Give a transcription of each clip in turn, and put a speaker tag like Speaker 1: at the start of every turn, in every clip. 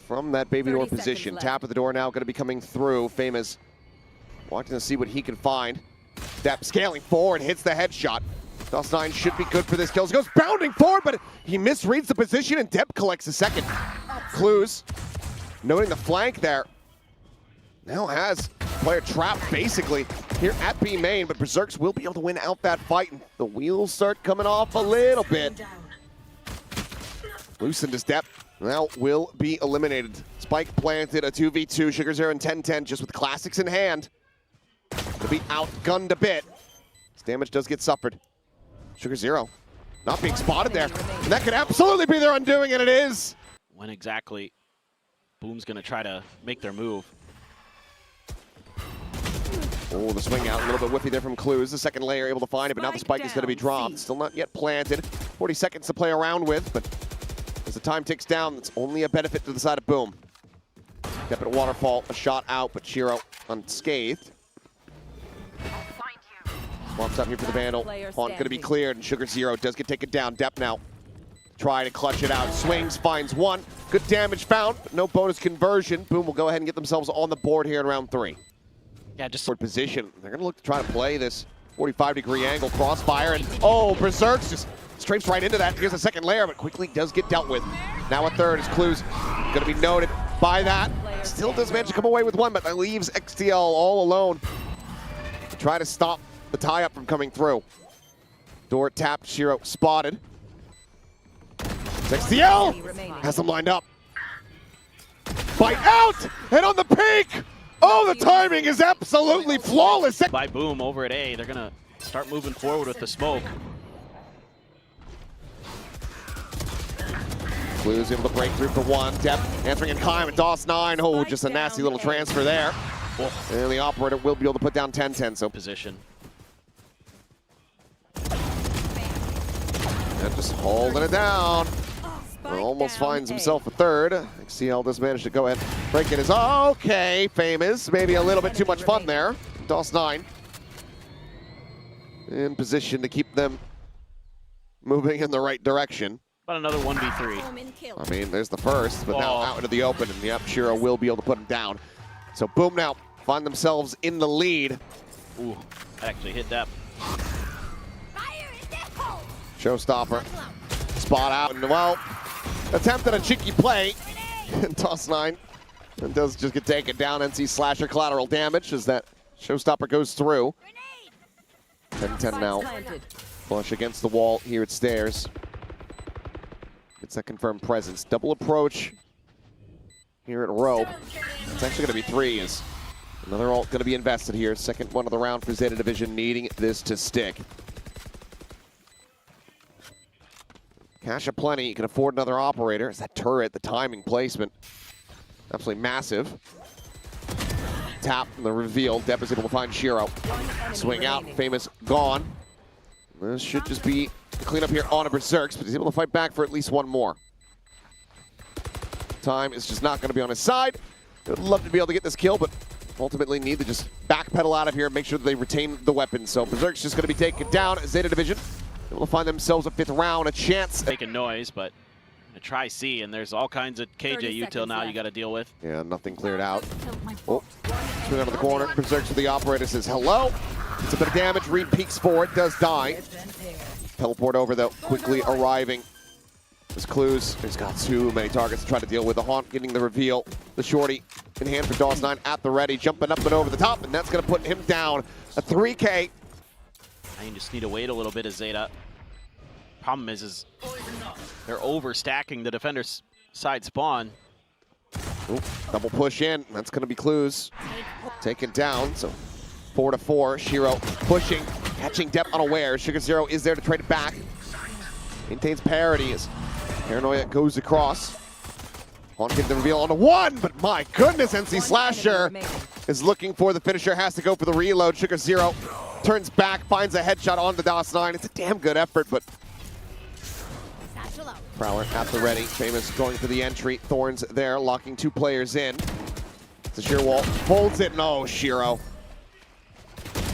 Speaker 1: from that baby door position. Tap of the door now going to be coming through. Famous watching to see what he can find. Depp scaling forward, hits the headshot. Dust9 should be good for this kill. He goes bounding forward, but he misreads the position, and Depp collects a second. Clues, noting the flank there. Now has player trapped basically here at B main, but Berserks will be able to win out that fight. And the wheels start coming off a little bit. Loosened his Depp. Now will be eliminated. Spike planted a 2v2. Sugar Zero and 10-10 just with classics in hand. To be outgunned a bit. This damage does get suffered. Sugar Zero not being spotted there. And that could absolutely be their undoing, and it is.
Speaker 2: When exactly Boom's going to try to make their move.
Speaker 1: Oh, the swing out, a little bit whiffy there from Clues. The second layer able to find it, but now the spike is going to be dropped. Still not yet planted. 40 seconds to play around with, but as the time ticks down, it's only a benefit to the side of Boom. Step at Waterfall, a shot out, but Shiro unscathed. Swaps up here for the Vandal. Haunt going to be cleared, and Sugar Zero does get taken down. Depp now trying to clutch it out. Swings, finds one. Good damage found, but no bonus conversion. Boom will go ahead and get themselves on the board here in round 3.
Speaker 2: Yeah, just
Speaker 1: forward position. They're going to look to try to play this 45-degree angle crossfire, and oh, Berserks just strafes right into that. Here's a second layer, but quickly does get dealt with. Now a third is Clues going to be noted by that. Still does manage to come away with one, but that leaves XTL all alone to try to stop the tie-up from coming through. Door tapped, Shiro spotted. XTL has them lined up. Bite out, and on the peak! Oh, the timing is absolutely flawless.
Speaker 2: By Boom over at A, they're going to start moving forward with the smoke.
Speaker 1: Clues able to break through for one. Depp answering in time with Dust9. Oh, just a nasty little transfer there.
Speaker 2: Oh.
Speaker 1: And the operator will be able to put down 10-10. So
Speaker 2: position.
Speaker 1: And just holding it down. Almost finds himself a third. XCL does manage to go ahead. Breaking is okay. Famous. Maybe a little bit too much fun there. Dust9 in position to keep them moving in the right direction.
Speaker 2: About another 1v3.
Speaker 1: I mean, there's the first, but now out into the open, and yep, Shiro will be able to put him down. So Boom now find themselves in the lead.
Speaker 2: Ooh, that actually hit Depp.
Speaker 1: Showstopper. Spot out, and well, attempted a cheeky play. And Dust9 does just get taken down. NC Slasher collateral damage as that Showstopper goes through. 10-10 now. Flush against the wall here at Stairs. Gets that confirmed presence. Double approach here at Rope. It's actually going to be 3. Is another ult going to be invested here. Second one of the round for Zeta Division, needing this to stick. Cash aplenty, you can afford another operator. It's that turret, the timing placement. Absolutely massive. Tap and the reveal. Depp is able to find Shiro. Swing out, Famous gone. This should just be clean up here on a Berserks, but he's able to fight back for at least one more. Time is just not going to be on his side. Would love to be able to get this kill, but ultimately need to just backpedal out of here and make sure that they retain the weapon. So Berserk's just going to be taken down. Zeta Division able to find themselves a 5th round, a chance.
Speaker 2: Making noise, but a try C, and there's all kinds of KJ util now you got to deal with.
Speaker 1: Yeah, nothing cleared out. Oh, swing out of the corner. Berserks with the operator says hello. It's a bit of damage. Reed peeks forward, does die. Teleport over though, quickly arriving. There's Clues. He's got too many targets to try to deal with. The Haunt getting the reveal. The shorty in hand for Dust9 at the ready, jumping up and over the top, and that's going to put him down. A 3K.
Speaker 2: I just need to wait a little bit as Zeta. Problem is they're overstacking the defender's side spawn.
Speaker 1: Ooh, double push in. That's going to be Clues. Taken down, so 4-4. Shiro pushing, catching Depp unaware. Sugar Zero is there to trade it back. Maintains parity as Paranoia goes across. Haunt getting the reveal on a 1, but my goodness, NC Slasher is looking for the finisher, has to go for the reload. Sugar Zero turns back, finds a headshot on the Dust9. It's a damn good effort, but Prowler at the ready. Famous going for the entry. Thorns there, locking 2 players in. It's a sheer wall, folds it, no, Shiro.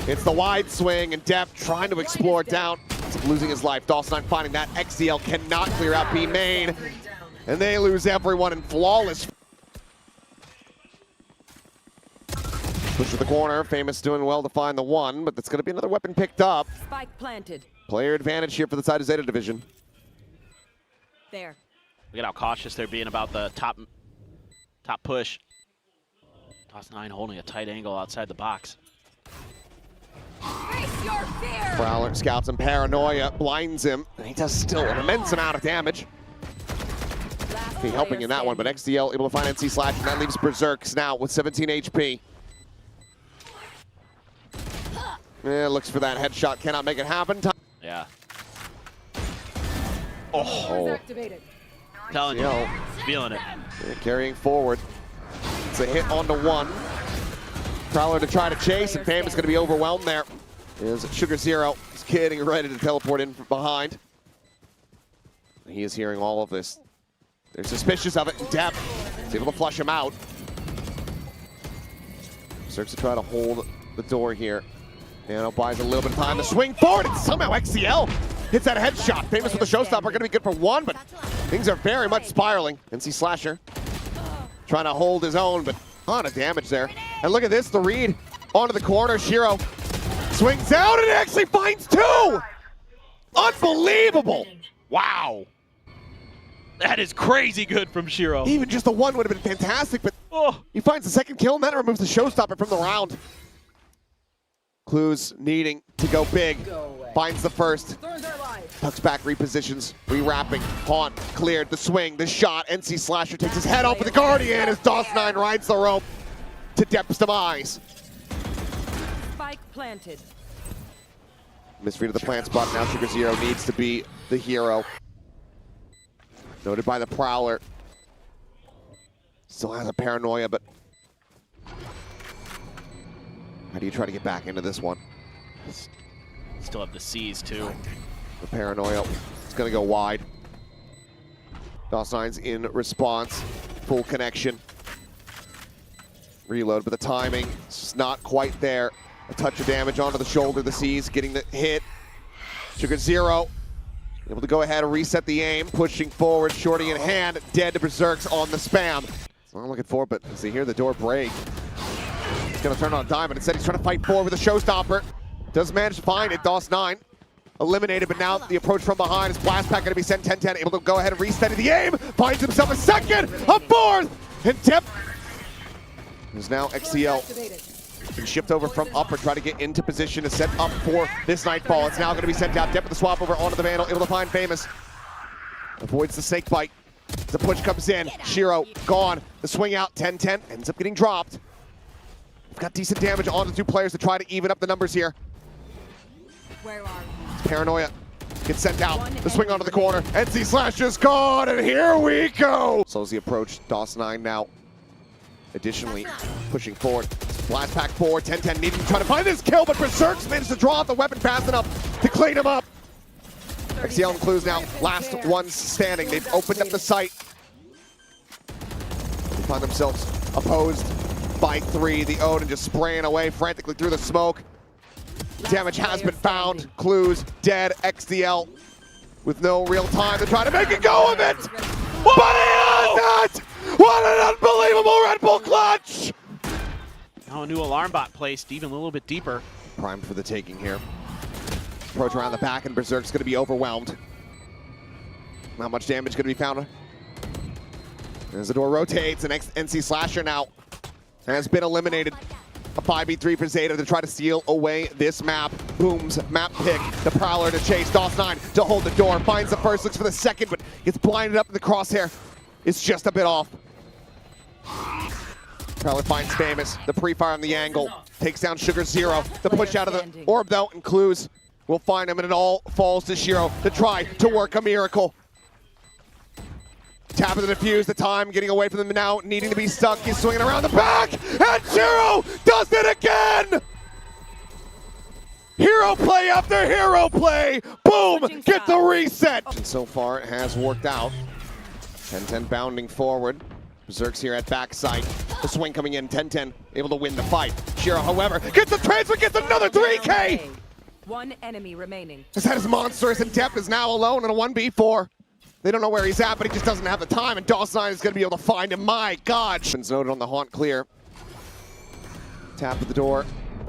Speaker 1: It's the wide swing, and Depp trying to explore down. Losing his life. Dust9 finding that. XCL cannot clear out B main. And they lose everyone in flawless Push to the corner. Famous doing well to find the one, but that's going to be another weapon picked up.
Speaker 3: Spike planted.
Speaker 1: Player advantage here for the side of Zeta division.
Speaker 3: There.
Speaker 2: Look at how cautious they're being about the top push. Toss9 holding a tight angle outside the box.
Speaker 3: Face your fear.
Speaker 1: Prowler scouts him. Paranoia blinds him. And he does still an immense amount of damage. Okay, helping in that one, but XDL able to find NC Slash, and that leaves Berserks now with 17 HP. Yeah, looks for that headshot. Cannot make it happen.
Speaker 2: Yeah.
Speaker 1: Oh.
Speaker 2: Telling you, feeling it.
Speaker 1: Yeah, carrying forward. It's a hit onto one. Prowler to try to chase, and Fam is going to be overwhelmed there. Is Sugar Zero. He's getting ready to teleport in from behind. He is hearing all of this. They're suspicious of it in depth. He's able to flush him out. Starts to try to hold the door here. Nano buys a little bit of time to swing forward, and somehow XCL hits that headshot. Famous with the showstopper, going to be good for one, but things are very much spiraling. NC Slasher trying to hold his own, but a lot of damage there. And look at this, the read onto the corner. Shiro swings out and actually finds two! Unbelievable!
Speaker 2: Wow. That is crazy good from Shiro.
Speaker 1: Even just the one would have been fantastic, but he finds the second kill, and that removes the showstopper from the round. Clues needing to go big. Finds the first. Tucks back, repositions, rewrapping. Haunt cleared the swing, the shot. NC Slasher takes his head off with the Guardian as DOS9 rides the rope to Depth's demise.
Speaker 3: Spike planted.
Speaker 1: Misread of the plant spot. Now Sugar Zero needs to be the hero. Noted by the Prowler. Still has a Paranoia, but how do you try to get back into this one?
Speaker 2: Still have the C's too.
Speaker 1: The Paranoia is going to go wide. DOS9's in response. Full connection. Reload, but the timing is just not quite there. A touch of damage onto the shoulder. The C's getting the hit. Sugar Zero able to go ahead and reset the aim. Pushing forward, shorty in hand. Dead to Berserks on the spam. That's what I'm looking for, but as they hear the door break, he's going to turn on a dime, but instead he's trying to fight forward with a showstopper. Does manage to find it. DOS9 eliminated, but now the approach from behind is Blast Pack going to be sent 10-10. Able to go ahead and reset the aim. Finds himself a second, a fourth, and Tip is now XCL. Can shift over from upper, try to get into position to set up for this Nightfall. It's now going to be sent out. Dep with the swap over onto the Vandal, able to find Famous. Avoids the snake bite. The push comes in. Shiro gone. The swing out, 10-10, ends up getting dropped. We've got decent damage on the two players to try to even up the numbers here.
Speaker 3: Where are
Speaker 1: Paranoia gets sent out. The swing onto the corner. NC Slash is gone, and here we go. Slows the approach. DOS9 now. Additionally, pushing forward. Blast Pack forward. 10-10 needing to try to find this kill, but Berserks managed to draw out the weapon fast enough to clean him up. XCL and Clues now last ones standing. They've opened up the site. They find themselves opposed by 3. The Odin just spraying away frantically through the smoke. Damage has been found. Clues dead. XDL with no real time to try to make a go of it. But he has it! What an unbelievable Red Bull clutch!
Speaker 2: Now a new alarm bot placed even a little bit deeper.
Speaker 1: Primed for the taking here. Approach around the back, and Berserk's going to be overwhelmed. Not much damage going to be found. As the door rotates, and NC Slasher now has been eliminated. A 5v3 for Zeta to try to steal away this map. Booms, map pick, the Prowler to chase. DOS9 to hold the door, finds the first, looks for the second, but gets blinded up in the crosshair. It's just a bit off. Prowler finds Famous, the pre-fire on the angle, takes down Sugar Zero. The push out of the orb though, and Clues will find him, and it all falls to Shiro to try to work a miracle. Tap of the defuse, the time getting away from them now, needing to be stuck. He's swinging around the back, and Shiro does it again! Hero play after hero play! Boom! Get the reset! And so far, it has worked out. 10-10 bounding forward. Berserk's here at backside. The swing coming in, 10-10, able to win the fight. Shiro, however, gets the transfer, gets another 3K!
Speaker 3: One enemy remaining.
Speaker 1: That is monstrous, and Depp is now alone in a 1v4. They don't know where he's at, but he just doesn't have the time, and DOS9 is going to be able to find him. My God! Noted on the Haunt clear. Tap at the door.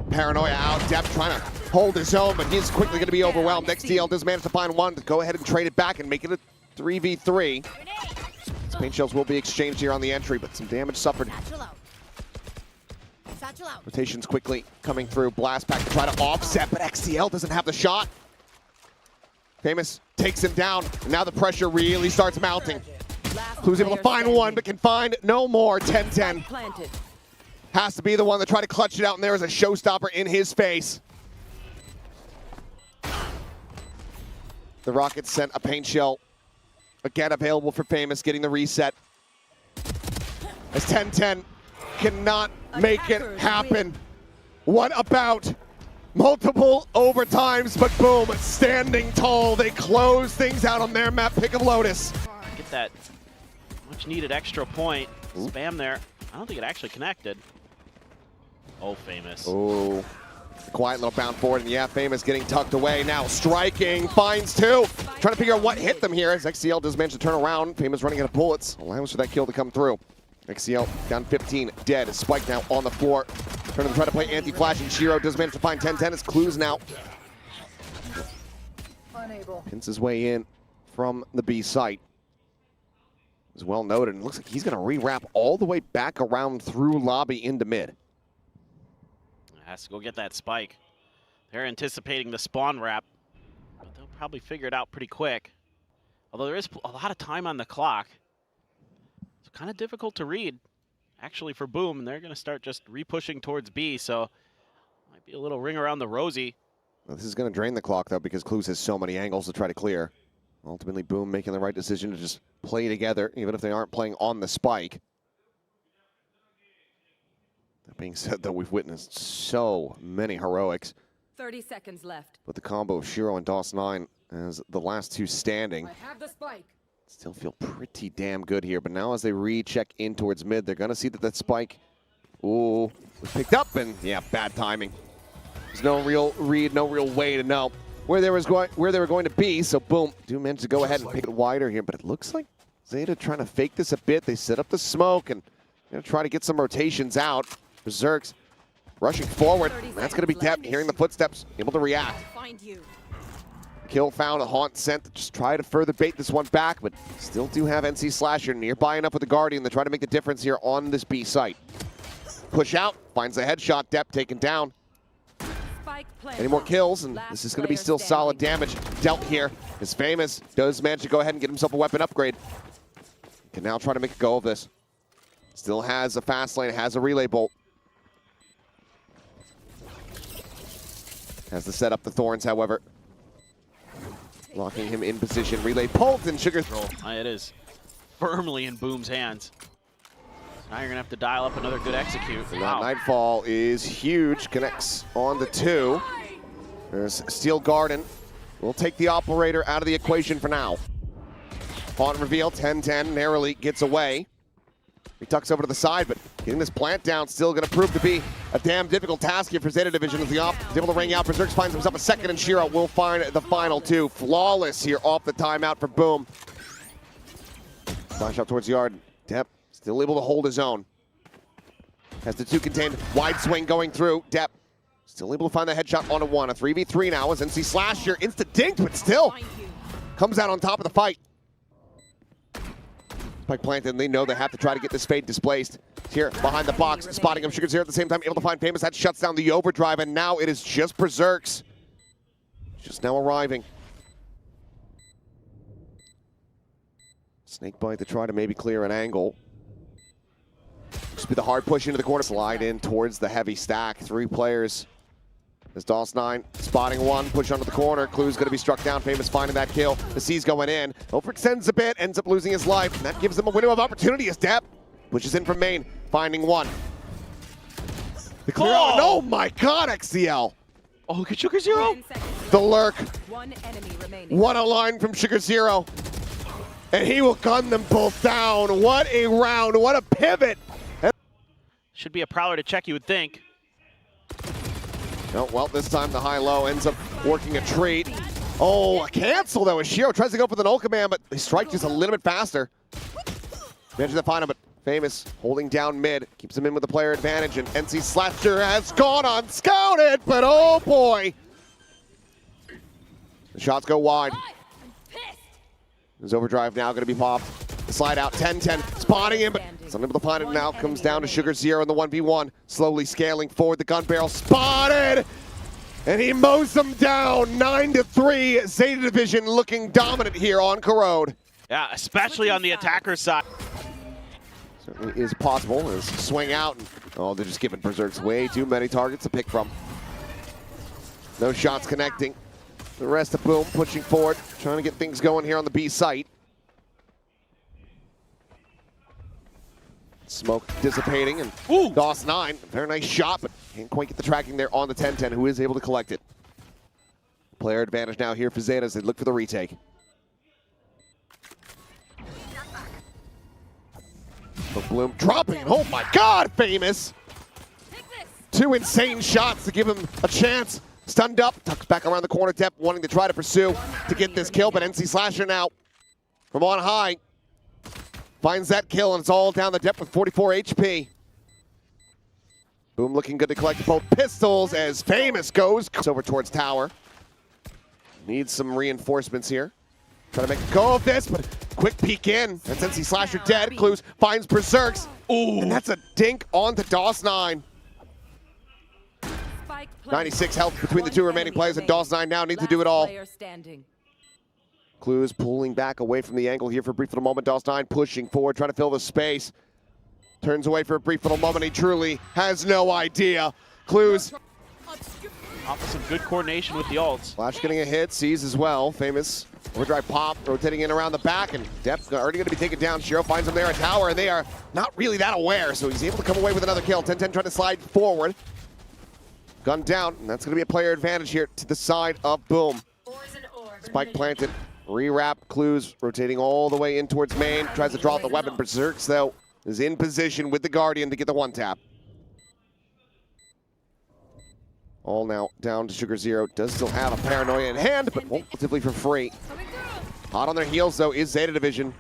Speaker 1: Paranoia out. Depp trying to hold his own, but he's quickly going to be overwhelmed. XTL does manage to find one to go ahead and trade it back and make it a 3v3. Paint shells will be exchanged here on the entry, but some damage suffered. Rotations quickly coming through. Blast back to try to offset, but XTL doesn't have the shot. Famous takes him down, and now the pressure really starts mounting. Clue's able to find one, but can find no more. 10-10. Has to be the one to try to clutch it out, and there is a showstopper in his face. The Rockets sent a paint shell. Again, available for Famous, getting the reset. As 10-10 cannot make it happen. What about multiple overtimes, but boom, standing tall. They close things out on their map. Pick of Lotus.
Speaker 2: Get that much needed extra point. Spam there. I don't think it actually connected. Oh, Famous.
Speaker 1: Oh, quiet little bound forward, and yeah, Famous getting tucked away. Now striking, finds two. Trying to figure out what hit them here as XCL does manage to turn around. Famous running out of bullets. Allows for that kill to come through. XCL down 15, dead. Spike now on the floor. Trying to try to play anti-flash, and Shiro does manage to find 10-10. His clues now. Pins his way in from the B site. As well noted, and it looks like he's going to re-wrap all the way back around through lobby into mid.
Speaker 2: Has to go get that spike. They're anticipating the spawn wrap, but they'll probably figure it out pretty quick. Although there is a lot of time on the clock. It's kind of difficult to read, actually, for Boom, and they're going to start just re-pushing towards B, so might be a little ring around the rosy.
Speaker 1: Well, this is going to drain the clock, though, because Clues has so many angles to try to clear. Ultimately, Boom making the right decision to just play together, even if they aren't playing on the spike. That being said, though, we've witnessed so many heroics.
Speaker 3: 30 seconds left.
Speaker 1: But the combo of Shiro and DOS9 as the last two standing.
Speaker 3: I have the spike.
Speaker 1: Still feel pretty damn good here. But now as they recheck in towards mid, they're going to see that that spike, ooh, was picked up. And yeah, bad timing. There's no real read, no real way to know where they were going to be. So boom, do manage to go ahead and pick it wider here. But it looks like Zeta trying to fake this a bit. They set up the smoke and going to try to get some rotations out. Berserks rushing forward. That's going to be Depp hearing the footsteps, able to react. Kill found a haunt sent to just try to further bait this one back, but still do have NC Slasher nearby enough with the Guardian to try to make the difference here on this B site. Push out, finds the headshot. Depp taken down. Any more kills, and this is going to be still solid damage dealt here. As Famous does manage to go ahead and get himself a weapon upgrade. Can now try to make a go of this. Still has a fast lane, has a relay bolt. Has to set up the Thorns, however. Locking him in position. Relay bolt and Sugar Throw.
Speaker 2: It is firmly in Boom's hands. Now you're going to have to dial up another good execute.
Speaker 1: And that Nightfall is huge. Connects on the two. There's Steel Garden. We'll take the Operator out of the equation for now. Haunt reveal, 10-10, narrowly gets away. He tucks over to the side, but getting this plant down still going to prove to be a damn difficult task here for Zeta Division as the op is able to ring out. Berserk finds himself a second, and Shiro will find the final two. Flawless here off the timeout for Boom. Flash out towards the yard. Depp still able to hold his own. Has the two contained. Wide swing going through. Depp still able to find the headshot on a one. A 3v3 now as NC Slasher insta-dinked, but still comes out on top of the fight. Spike planted, and they know they have to try to get this fade displaced. Here, behind the box, spotting him. Sugar Zero at the same time, able to find Famous. That shuts down the overdrive, and now it is just Berserks. Just now arriving. Snakebite to try to maybe clear an angle. Just be the hard push into the corner. Slide in towards the heavy stack. Three players. As DOS9 spotting one, push under the corner. Clue's going to be struck down. Famous finding that kill. The C's going in. Overextends a bit, ends up losing his life. And that gives them a window of opportunity as Depp pushes in from main, finding one. The clear out. Oh my God, XCL.
Speaker 2: Oh, look at Sugar Zero.
Speaker 1: The lurk.
Speaker 3: One enemy remaining.
Speaker 1: One line from Sugar Zero. And he will gun them both down. What a round. What a pivot.
Speaker 2: Should be a prowler to check, you would think.
Speaker 1: Oh, well, this time the high-low ends up working a treat. Oh, a cancel, though, as Shiro tries to go for the null command, but they strike just a little bit faster. Managed to find him, but Famous holding down mid, keeps him in with the player advantage, and NC Slasher has gone unscouted, but oh boy. The shots go wide. His overdrive now gonna be popped. The slide out, 10-10, spotting him, but it's unable to find it now. Comes down to Sugar Zero in the 1v1, slowly scaling forward, the gun barrel spotted! And he mows them down, 9-3. Zeta Division looking dominant here on Corrode.
Speaker 2: Yeah, especially on the attacker side.
Speaker 1: Certainly is possible. As swing out, and oh, they're just giving Berserks way too many targets to pick from. No shots connecting. The rest of Boom pushing forward, trying to get things going here on the B site. Smoke dissipating, and DOS9, very nice shot, but can't quite get the tracking there on the 10-10, who is able to collect it. Player advantage now here for Zeta as they look for the retake. But Bloom dropping, oh my god, Famous! Two insane shots to give him a chance. Stunned up, tucks back around the corner depth, wanting to try to pursue to get this kill, but NC Slasher now from on high finds that kill, and it's all down the depth with 44 HP. Boom looking good to collect both pistols as Famous goes over towards tower. Needs some reinforcements here. Trying to make a go of this, but quick peek in. That's NC Slasher dead. Clues finds Berserks. Ooh. And that's a dink onto DOS9. 96 health between the two remaining players, and DOS9 now needs to do it all. Clues pulling back away from the angle here for a brief little moment. DOS9 pushing forward, trying to fill the space. Turns away for a brief little moment. He truly has no idea. Clues.
Speaker 2: Off of some good coordination with the ults.
Speaker 1: Flash getting a hit, sees as well. Famous overdrive pop, rotating in around the back, and Depth already going to be taken down. Shiro finds him there at tower, and they are not really that aware, so he's able to come away with another kill. 10-10 trying to slide forward. Gun down, and that's going to be a player advantage here to the side of Boom. Spike planted, rewrap, Clues rotating all the way in towards main. Tries to drop the weapon. Berserks, though, is in position with the Guardian to get the one tap. All now down to Sugar Zero. Does still have a Paranoia in hand, but relatively for free. Hot on their heels, though, is Zeta Division.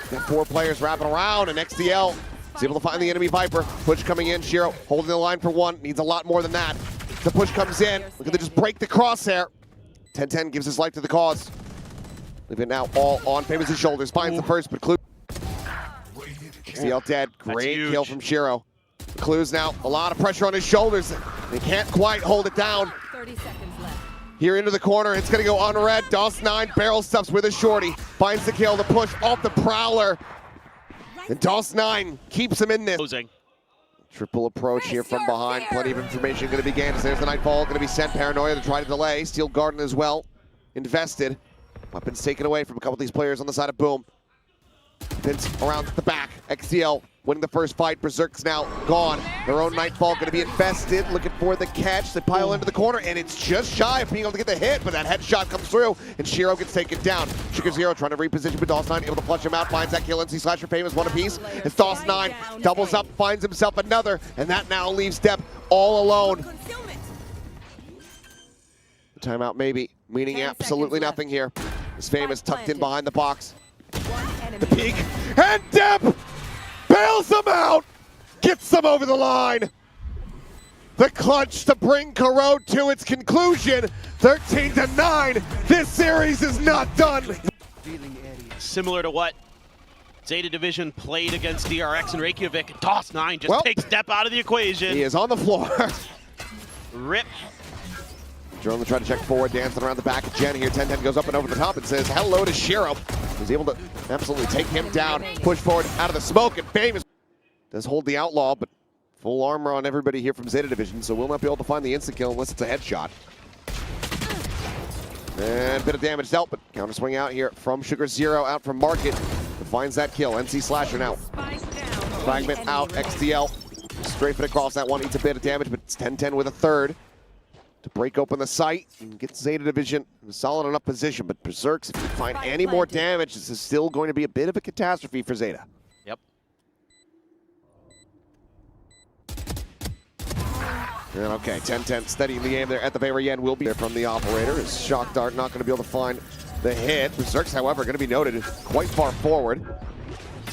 Speaker 1: Got 4 players wrapping around, and XDL is able to find the enemy Viper. Push coming in. Shiro holding the line for 1. Needs a lot more than that. The push comes in. Look at them just break the crosshair. 10-10 gives his life to the cause. Leave it now all on Famous' shoulders. Finds the first, but Clue. XDL dead. Great kill from Shiro. Clues now, a lot of pressure on his shoulders. They can't quite hold it down.
Speaker 3: 30 seconds left.
Speaker 1: Here into the corner, it's gonna go unread. DOS9 barrel stuffs with a shorty. Finds the kill, the push off the Prowler. And DOS9 keeps him in this. Triple approach here from behind. Plenty of information gonna be gained. There's the Nightfall gonna be sent. Paranoia to try to delay. Steel Garden as well. Invested. Weapons taken away from a couple of these players on the side of Boom. Vince around the back. XDL winning the first fight. Berserk's now gone. Their own Nightfall going to be infested. Looking for the catch. They pile into the corner, and it's just shy of being able to get the hit, but that headshot comes through, and Shiro gets taken down. Sugar Zero trying to reposition, but DOS9 able to flush him out. Finds that kill. NC Slasher Famous one apiece. It's DOS9 doubles up, finds himself another, and that now leaves Dep all alone. The timeout maybe meaning absolutely nothing here. This Famous tucked in behind the box. The peak, and Dep bails them out, gets them over the line. The clutch to bring Corrode to its conclusion, 13-9. This series is not done.
Speaker 2: Similar to what Zeta Division played against DRX and Reykjavik, DOS9 just takes Dep out of the equation.
Speaker 1: He is on the floor.
Speaker 2: Rip.
Speaker 1: Jerome trying to check forward, dancing around the back of Jen here. 10-10 goes up and over the top and says hello to Shiro. He's able to absolutely take him down, push forward out of the smoke, and Famous does hold the Outlaw, but full armor on everybody here from Zeta Division, so we'll not be able to find the insta-kill unless it's a headshot. And a bit of damage dealt, but counter swing out here from Sugar Zero, out from Market. Finds that kill. NC Slasher now. Fragment out, XDL. Strafing across that one, eats a bit of damage, but it's 10-10 with a third to break open the site and get Zeta Division in a solid enough position. But Berserks, if you find any more damage, this is still going to be a bit of a catastrophe for Zeta.
Speaker 2: Yep.
Speaker 1: And okay, 10-10 steadying the aim there at the very end. Will be there from the operator. Is Shock Dart not going to be able to find the hit. Berserks, however, going to be noted quite far forward.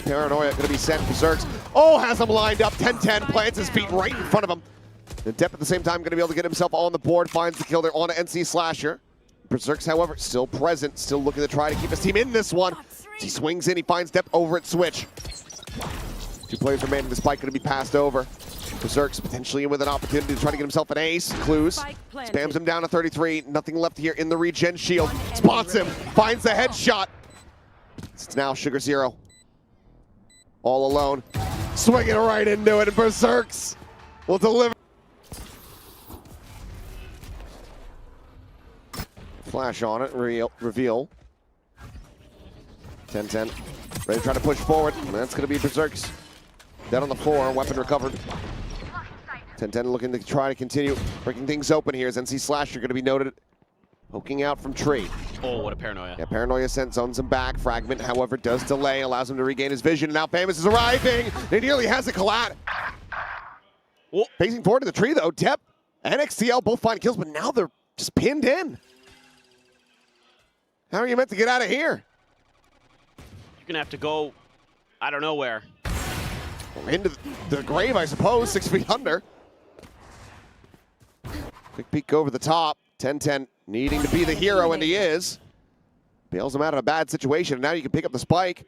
Speaker 1: Paranoia going to be sent. Berserks. Oh, has him lined up. 10-10, plants his feet right in front of him. And Depp at the same time going to be able to get himself on the board. Finds the kill there on an NC Slasher. Berserks, however, still present. Still looking to try to keep his team in this one. As he swings in, he finds Depp over at Switch. 2 players remaining. The spike going to be passed over. Berserks potentially in with an opportunity to try to get himself an ace. Clues. Spams him down to 33. Nothing left here in the regen shield. Spots him. Finds the headshot. It's now Sugar Zero. All alone. Swinging right into it. And Berserks will deliver. Flash on it. Reveal. 10-10. Ready to try to push forward. And that's going to be Berserks. Dead on the floor. Weapon recovered. 10-10 looking to try to continue breaking things open here as NC Slasher going to be noted poking out from tree.
Speaker 2: Oh, what a Paranoia.
Speaker 1: Yeah, Paranoia sent zones him back. Fragment, however, does delay, allows him to regain his vision. And now Famous is arriving. He nearly has a collat.
Speaker 2: Oh.
Speaker 1: Facing forward to the tree, though. Depp and XTL both find kills, but now they're just pinned in. How are you meant to get out of here?
Speaker 2: You're going to have to go, I don't know where.
Speaker 1: Into the grave, I suppose, 6 feet under. Quick peek over the top. 10-10 needing to be the hero, and he is. Bails him out of a bad situation, and now you can pick up the spike.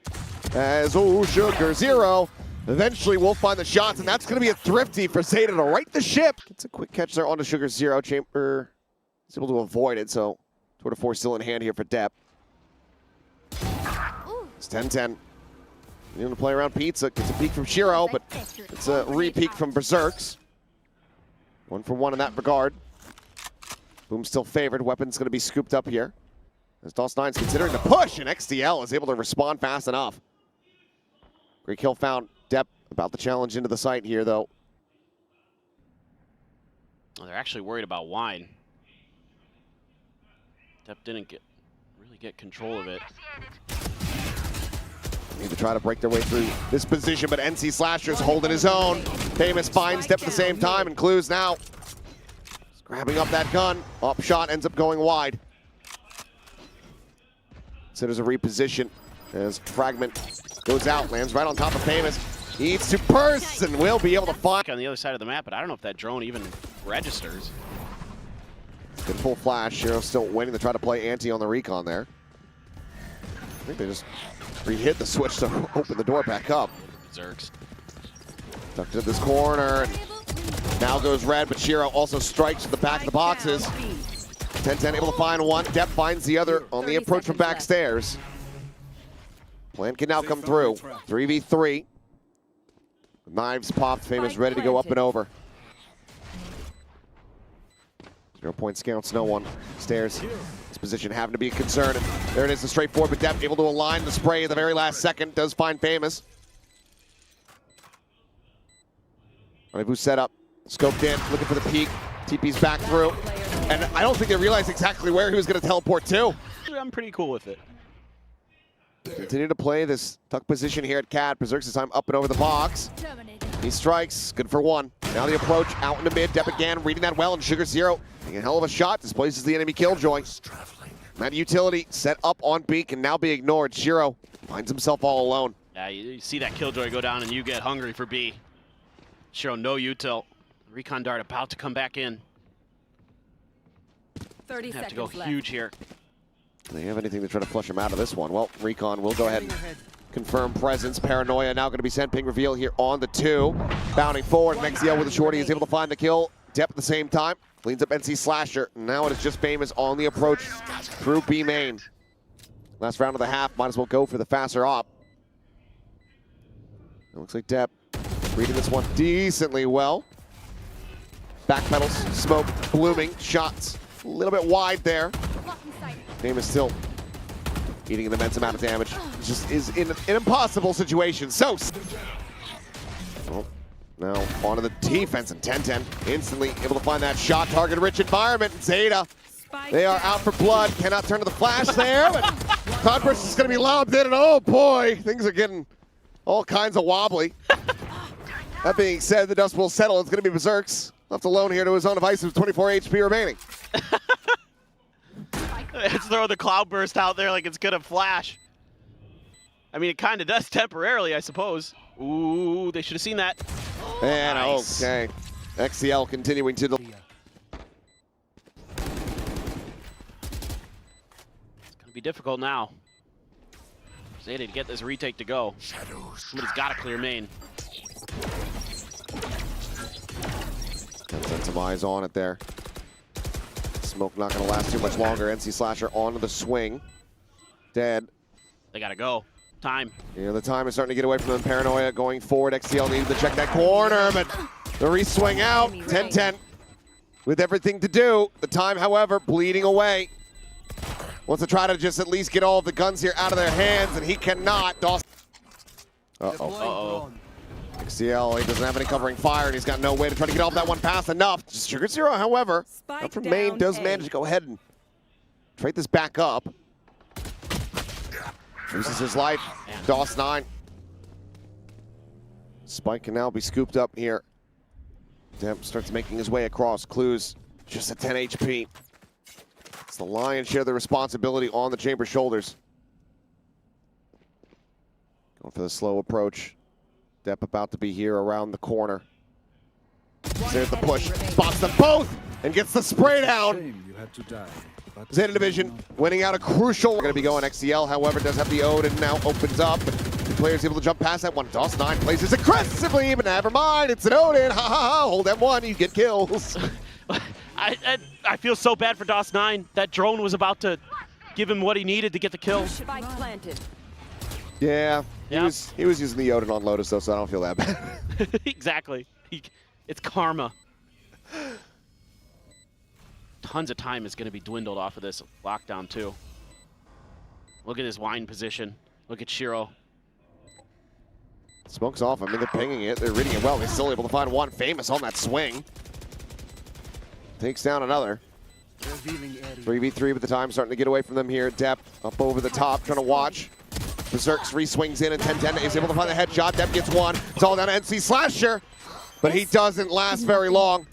Speaker 1: As, Sugar Zero eventually will find the shots, and that's going to be a thrifty for Zeta to right the ship. Gets a quick catch there onto Sugar Zero. Chamber is able to avoid it, so Tour de Force still in hand here for Depp. It's 10-10. You want to play around Pizza. Gets a peek from Shiro, but it's a re-peek from Berserks. 1 for 1 in that regard. Boom's still favored. Weapon's going to be scooped up here. As DOS9's considering the push, and XDL is able to respond fast enough. Great kill found. Depp about the challenge into the site here, though.
Speaker 2: Oh, they're actually worried about wine. Depp didn't really get control of it.
Speaker 1: Need to try to break their way through this position, but NC Slasher's holding his own. Famous finds Depp at the same time, and Clues now grabbing up that gun. Up shot ends up going wide. So there's a reposition as Fragment goes out, lands right on top of Famous. Needs to burst and will be able to find.
Speaker 2: On the other side of the map, but I don't know if that drone even registers.
Speaker 1: Good full flash. Shiro still waiting to try to play anti on the recon there. I think they just re-hit the switch to open the door back up.
Speaker 2: Zerks.
Speaker 1: Tucked into this corner. Now goes red, but Shiro also strikes at the back of the boxes. 10-10 able to find one. Depp finds the other on the approach from backstairs. Plan can now come through. 3v3. Knives popped. Famous ready to go up and over. 0 point scouts, no one. Stairs. This position having to be a concern. And there it is, the straightforward, but Depp able to align the spray at the very last second. Does find Famous. Rendezvous set up. Scoped in, looking for the peek. TP's back through. And I don't think they realized exactly where he was going to teleport to.
Speaker 2: I'm pretty cool with it.
Speaker 1: Continue to play this tuck position here at Cat. Berserks this time up and over the box. He strikes, good for 1. Now the approach out in the mid. Depp again, reading that well, and Sugar Zero taking a hell of a shot. Displaces the enemy killjoy. That utility set up on B can now be ignored. Shiro finds himself all alone.
Speaker 2: Yeah, you see that killjoy go down and you get hungry for B. Shiro, no util. Recon dart about to come back in.
Speaker 3: 30
Speaker 2: Have
Speaker 3: seconds
Speaker 2: to go
Speaker 3: left.
Speaker 2: huge here.
Speaker 1: Do they have anything to try to flush him out of this one? Well, Recon will go ahead and confirm presence. Paranoia now going to be sent. Ping reveal here on the 2. Bounding forward. XDL with a shorty is able to find the kill. Depp at the same time. Cleans up NC Slasher. Now it is just Famous on the approach through B main. Last round of the half. Might as well go for the faster op. It looks like Depp reading this one decently well. Backpedals, smoke, blooming, shots. A little bit wide there. Famous still eating an immense amount of damage. It just is in an impossible situation. So, well, now onto the defense, and 10-10 instantly able to find that shot. Target-rich environment. Zeta, they are out for blood. Cannot turn to the flash there, but Cloudburst is going to be lobbed in, and oh boy, things are getting all kinds of wobbly. That being said, the dust will settle. It's going to be Berserks left alone here to his own devices with 24 HP remaining.
Speaker 2: Let's throw the Cloudburst out there like it's gonna flash. I mean, it kind of does temporarily, I suppose. Ooh, they should have seen that.
Speaker 1: And
Speaker 2: Nice.
Speaker 1: okay. XCL continuing to...
Speaker 2: It's going to be difficult now. Zeta to get this retake to go. Somebody's got to clear main.
Speaker 1: Set some eyes on it there. Smoke not going to last too much longer. NC Slasher onto the swing. Dead.
Speaker 2: They got to go. Time.
Speaker 1: Yeah, the time is starting to get away from them. Paranoia going forward. XCL needed to check that corner, but the re-swing out. 10-10 with everything to do. The time, however, bleeding away. Wants to try to just at least get all of the guns here out of their hands, and he cannot. Dawson.
Speaker 2: Uh-oh.
Speaker 1: XCL, he doesn't have any covering fire, and he's got no way to try to get off that one pass enough. Sugar Zero, however,
Speaker 3: Spike
Speaker 1: up from main, does
Speaker 3: down
Speaker 1: manage to go ahead and trade this back up. Loses his life. DOS 9. Spike can now be scooped up here. Demp starts making his way across. Clues just at 10 HP. It's the lion's share of the responsibility on the Chamber's shoulders. Going for the slow approach. Depp about to be here around the corner. There's the push. Spots them both and gets the spray down. Zeta Division winning out a crucial. Going to be going XCL, however, does have the ode and now opens up. The player's able to jump past that one. DOS 9 plays this aggressively, but never mind. It's an Odin. Ha ha ha. Hold M1, you get kills.
Speaker 2: I feel so bad for DOS 9. That drone was about to give him what he needed to get the kill.
Speaker 3: Spike planted.
Speaker 1: Yeah, he
Speaker 2: Yep.
Speaker 1: was using the Odin on Lotus though, so I don't feel that bad.
Speaker 2: Exactly. It's karma. Tons of time is going to be dwindled off of this lockdown too. Look at his wine position. Look at Shiro.
Speaker 1: Smoke's off. I mean, they're pinging it. They're reading it well. They're still able to find one. Famous on that swing. Takes down another. 3v3, but the time starting to get away from them here. Depp up over the top, trying to watch. Berserk's re-swings in, and 10-10 is able to find the headshot. Depp gets one. It's all down to NC Slasher, but he doesn't last very long.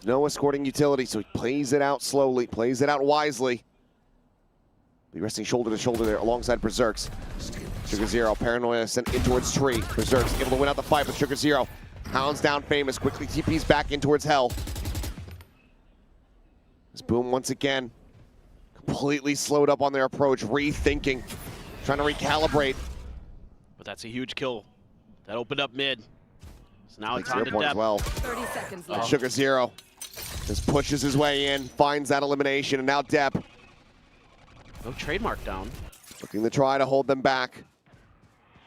Speaker 1: No escorting utility, so he plays it out slowly, plays it out wisely. Be resting shoulder to shoulder there alongside Berserk's. Sugar Zero, Paranoia sent in towards Tree. Berserk's able to win out the fight with Sugar Zero. Hounds down Famous, quickly TP's back in towards Hell. This Boom once again, completely slowed up on their approach, rethinking, trying to recalibrate.
Speaker 2: But that's a huge kill. That opened up mid. So now it's on to
Speaker 1: Point as
Speaker 2: Depp.
Speaker 1: well.
Speaker 3: 30 seconds
Speaker 1: And
Speaker 3: left.
Speaker 1: Sugar Zero just pushes his way in, finds that elimination, and now Depp
Speaker 2: No trademark down.
Speaker 1: looking to try to hold them back.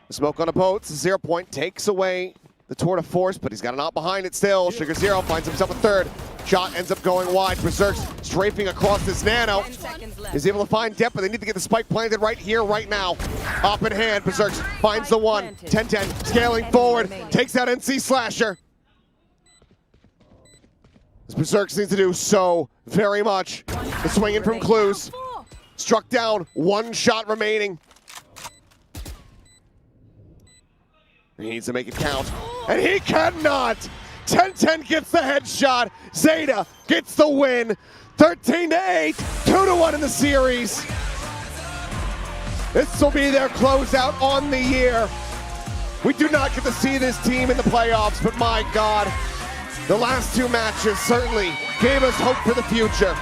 Speaker 1: The smoke on a boat, 0 point, takes away the tour de force, but he's got an out behind it still. Sugar Zero finds himself a third. Shot ends up going wide. Berserk's strafing across this nano.
Speaker 3: 10 seconds left.
Speaker 1: Is able to find Depp, but they need to get the spike planted right here, right now. Up in hand, Berserk's finds the one. 10-10, scaling forward, takes out NC Slasher. This Berserk needs to do so very much. The swing in from Clues. Struck down, 1 shot remaining. He needs to make it count, and he cannot! 10-10 gets the headshot. Zeta gets the win. 13-8, 2-1 in the series. This will be their closeout on the year. We do not get to see this team in the playoffs, but my God, the last 2 matches certainly gave us hope for the future.